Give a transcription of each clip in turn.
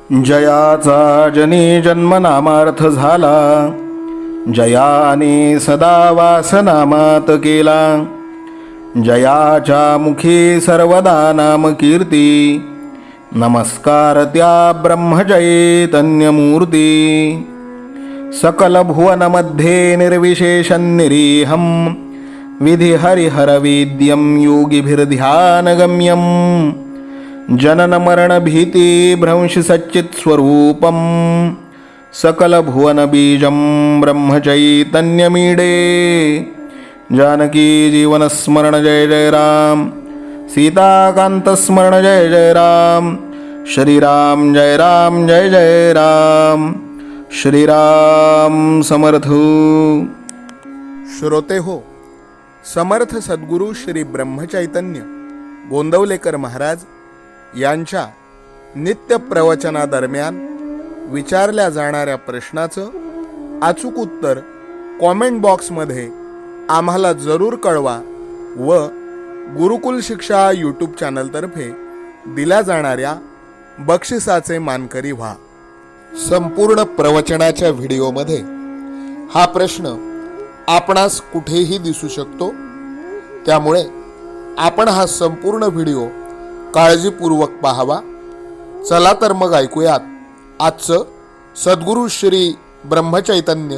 जयाचा जनी जन्मनामार्थ झाला, जयाने सदा वासनामात केला. जयाच्या मुखी सर्वदा नाम कीर्ती, नमस्कार त्या ब्रह्मचैतन्यमूर्ती. सकल भुवनमध्ये निर्विशेषं निरीहं, विधि हरिहरवेद्यं योगिभिर्ध्यानगम्यं. जनन मरण भीति भ्रंश सच्चित् स्वरूपं, सकल भुवन बीजं ब्रह्मचैतन्यमीडे. जानकी जीवन स्मरण जय जय राम, सीताकांत स्मरण जय जय राम. श्रीराम जय राम जय जय राम. श्रीराम समर्थ. श्रोते हो, समर्थ सद्गुरू श्री ब्रह्मचैतन्य गोंदवलेकर महाराज यांच्या नित्य प्रवचनादरम्यान विचारल्या जाणाऱ्या प्रश्नाचं अचूक उत्तर कॉमेंट बॉक्समध्ये आम्हाला जरूर कळवा व गुरुकुल शिक्षा यूट्यूब चॅनलतर्फे दिल्या जाणाऱ्या बक्षिसाचे मानकरी व्हा. संपूर्ण प्रवचनाच्या व्हिडिओमध्ये हा प्रश्न आपणास कुठेही दिसू शकतो, त्यामुळे आपण हा संपूर्ण व्हिडिओ काळजीपूर्वक पाहावा. चला तर मग ऐकूयात आजचं सद्गुरू श्री ब्रह्मचैतन्य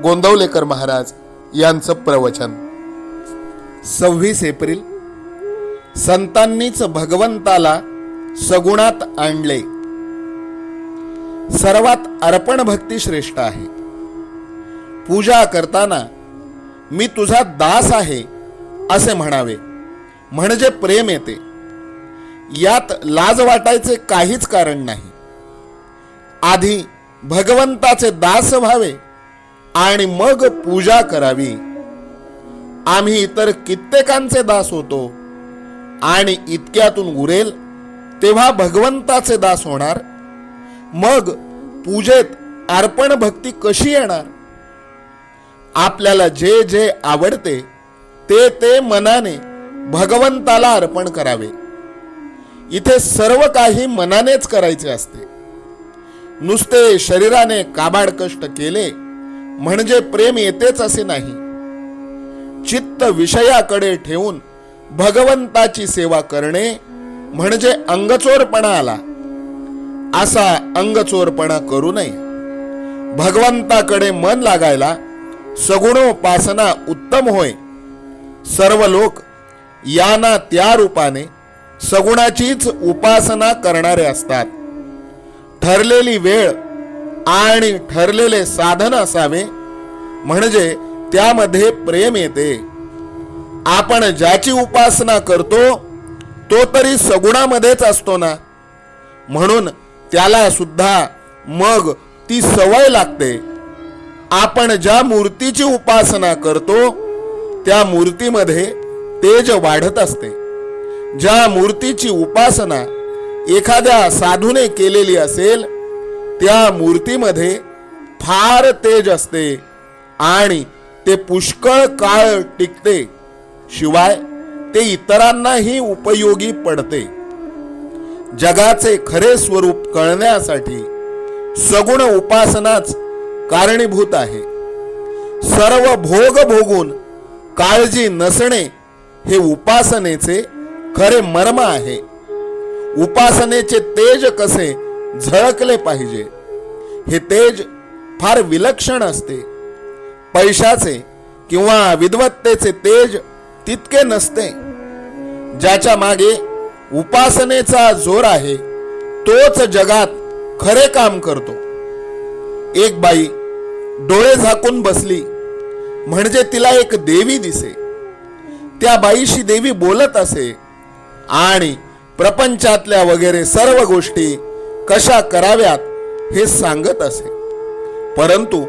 गोंदवलेकर महाराज यांचं प्रवचन. 26 एप्रिल. संतांनीच भगवंताला सगुणात आणले. सर्वात अर्पण भक्ती श्रेष्ठ आहे. पूजा करताना मी तुझा दास आहे असे म्हणावे, म्हणजे प्रेम येते. यात लाज वाटायचे काहीच कारण नाही. आधी भगवंताचे दास व्हावे आणि मग पूजा करावी. आम्ही इतर कित्येकांचे दास होतो आणि इतक्यातून उरेल तेव्हा भगवंताचे दास होणार. मग पूजेत अर्पण भक्ती कशी येणार? आपल्याला जे जे आवडते ते ते मनाने भगवंताला अर्पण करावे. इथे सर्व काही मनानेच करायचे असते. नुसते शरीराने काबाड कष्ट केले म्हणजे प्रेम येतेच असे नाही. चित्त विषयाकडे ठेवून भगवंताची सेवा करणे म्हणजे अंगचोरपणा आला. असा अंगचोरपणा करू नये. भगवंताकडे मन लागायला सगुणोपासना उत्तम होय. सर्व लोक या ना त्या रूपाने सगुणाचीच उपासना करणारे असतात. ठरलेली वेळ आणि ठरलेले साधन असावे, म्हणजे त्यामध्ये प्रेम येते. आपण ज्याची उपासना करतो तो तरी सगुणामध्येच असतो ना, म्हणून त्याला सुद्धा मग ती सवय लागते. आपण ज्या मूर्तीची उपासना करतो त्या मूर्तीमध्ये तेज वाढत असते. ज्या मूर्तीची उपासना एखाद्या साधूने केलेली असेल त्या मूर्तीमध्ये फार तेज असते आणि ते पुष्कळ काळ टिकते. शिवाय ते इतरांनाही उपयोगी पडते. जगाचे खरे स्वरूप कळण्यासाठी सगुण उपासनाच कारणीभूत आहे. सर्व भोग भोगून काळजी नसणे हे उपासनेचे खरे मर्म आहे. उपासनेचे तेज कसे झळकले पाहिजे, हे तेज फार विलक्षण असते. पैशाचे किंवा विद्वत्तेचे तेज तितके नसते. ज्याच्या मागे उपासनेचा जोर आहे तोच जगात खरे काम करतो. एक बाई डोळे झाकून बसली म्हणजे तिला एक देवी दिसे. त्या बाईशी देवी बोलत असे आणि प्रपंचातल्या वगैरे सर्व गोष्टी कशा कराव्यात हे सांगत असे. परंतु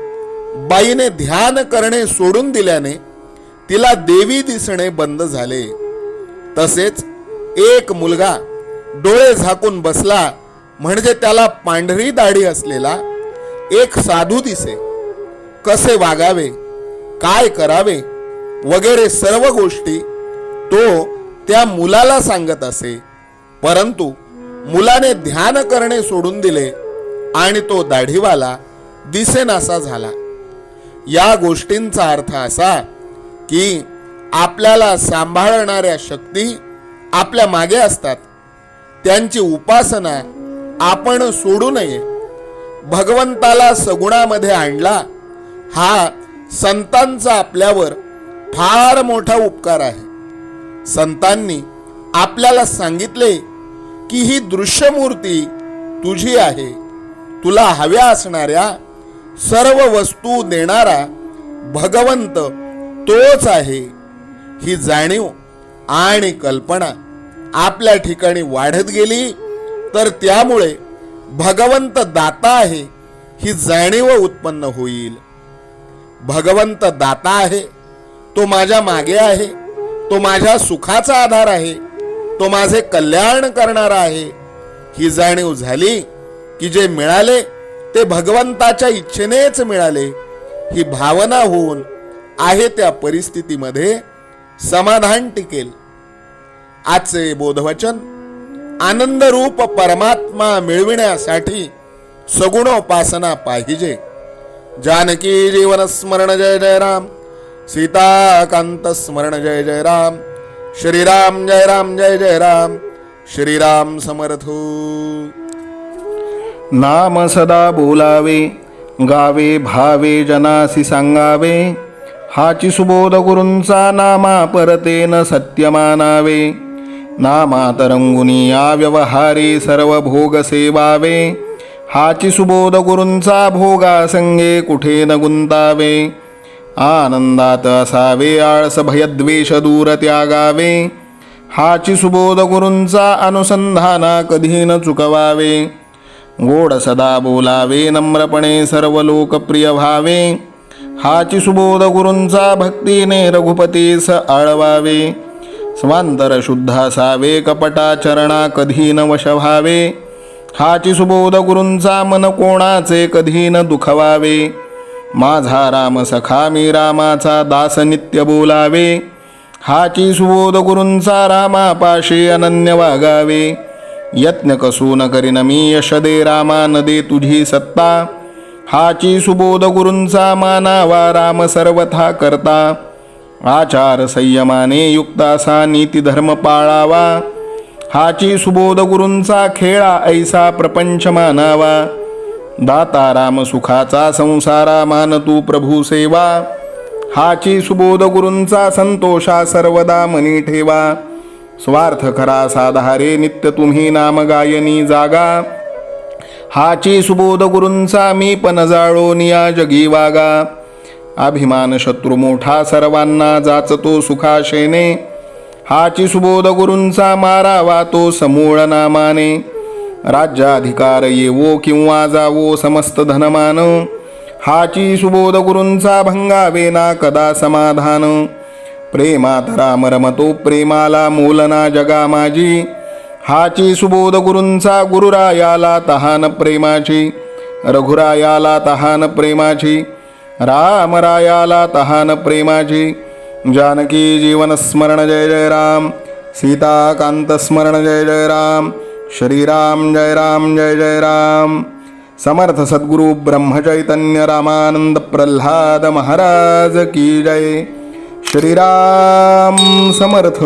बाईने ध्यान करणे सोडून दिल्याने तिला देवी दिसणे बंद झाले. तसेच एक मुलगा डोळे झाकून बसला म्हणजे त्याला पांढरी दाढी असलेला एक साधू दिसे. कसे वागावे, काय करावे वगैरे सर्व गोष्टी तो त्या मुलाला सांगत असे. परंतु मुलाने ध्यान करणे सोडून दिले आणि तो दाढीवाला दिसेनासा झाला. या गोष्टींचा अर्थ असा की आपल्याला सांभाळणाऱ्या शक्ती आपल्या मागे असतात. त्यांची उपासना आपण सोडू नये. भगवंताला सगुणामध्ये आणला हा संतांचा आपल्यावर फार मोठा उपकार आहे. संतांनी आपल्याला सांगितले की ही दृश्यमूर्ती तुझी आहे. तुला हव्या असणाऱ्या सर्व वस्तू देणारा भगवंत तोच आहे. ही जाणीव आणि कल्पना आपल्या ठिकाणी वाढत गेली तर त्यामुळे भगवंत दाता आहे ही जाणीव उत्पन्न होईल. भगवंत दाता आहे, तो माझ्या मागे आहे, तो माझ्या सुखाचा आधार आहे, तो माझे कल्याण करणारा आहे. ही जाणीव झाली की जे मिळाले ते भगवंताच्या इच्छेनेच मिळाले ही भावना होऊन आहे त्या परिस्थितीमध्ये समाधान टिकेल. आजचे बोधवचन आनंद रूप परमात्मा मिळविण्यासाठी सगुणोपासना पाहिजे. जानकी जीवन स्मरण जय जय राम. सीताकांत स्मरण जय जय राम. श्रीराम जय राम जय जय राम. श्रीराम समर्थ. नाम सदा बोलावे, गावे भावे जनासी सांगावे. हाची सुबोध गुरूंचा नामा परतेन सत्य मानावे. नामात रंगुनी या व्यवहारी सर्व भोग सेवावे. हाची सुबोध गुरूंचा भोगा संगे कुठे न गुंतावे. आनंदात असावे आळस भयद्वेष दूर त्यागावे. हाची सुबोध गुरूंचा अनुसंधाना कधी न चुकवावे. गोड सदा बोलावे नम्रपणे सर्व लोकप्रिय व्हावे. हाची सुबोध गुरूंचा भक्तीने रघुपतीस आळवावे. स्वांतर शुद्ध असावे कपटाचरणा कधी न वश व्हावे. हाची सुबोध गुरूंचा मन कोणाचे कधी न दुखवावे. माझा राम सखा मी रामाचा दास नित्य बोलावे. हाची सुबोध गुरूंचा रामापाशी अनन्य वागावे. यत्न कसू न करीन मी यश दे रामा न दे तुझी सत्ता. हाची सुबोध गुरूंचा मानावा राम सर्वथा करता. आचार संयमाने युक्त असा नीती धर्म पाळावा. हाची सुबोध गुरूंचा खेळा ऐसा प्रपंच मानावा. दाता राम सुखाचा संसारा मान तू प्रभू सेवा. हाची सुबोध गुरूंचा संतोषा सर्वदा मनी ठेवा. स्वार्थ खरा साधारे नित्य तुम्ही नाम गायनी जागा. हाची सुबोध गुरूंचा मी पण जाळो निया जगी वागा. अभिमान शत्रू मोठा सर्वांना जाचतो सुखाशेने. हाची सुबोध गुरूंचा मारावा तो समूळ नामाने. राज्याधिकार येवो किंवा जावो समस्त धनमान. हाची सुबोध गुरूंचा भंगावे ना कदा समाधान. प्रेमात राम रमतो प्रेमाला मोलना जगा माझी. हाची सुबोध गुरूंचा गुरुरायाला तहान प्रेमाची. रघुरायाला तहान प्रेमाची. रामरायाला तहान प्रेमाची. जानकी जीवन स्मरण जय जय राम. सीताकांत स्मरण जय जय राम. श्रीराम जय राम जय जय राम. समर्थ सद्गुरु ब्रह्मचैतन्य रामानंद प्रल्हाद महाराज की जय. श्रीराम समर्थ.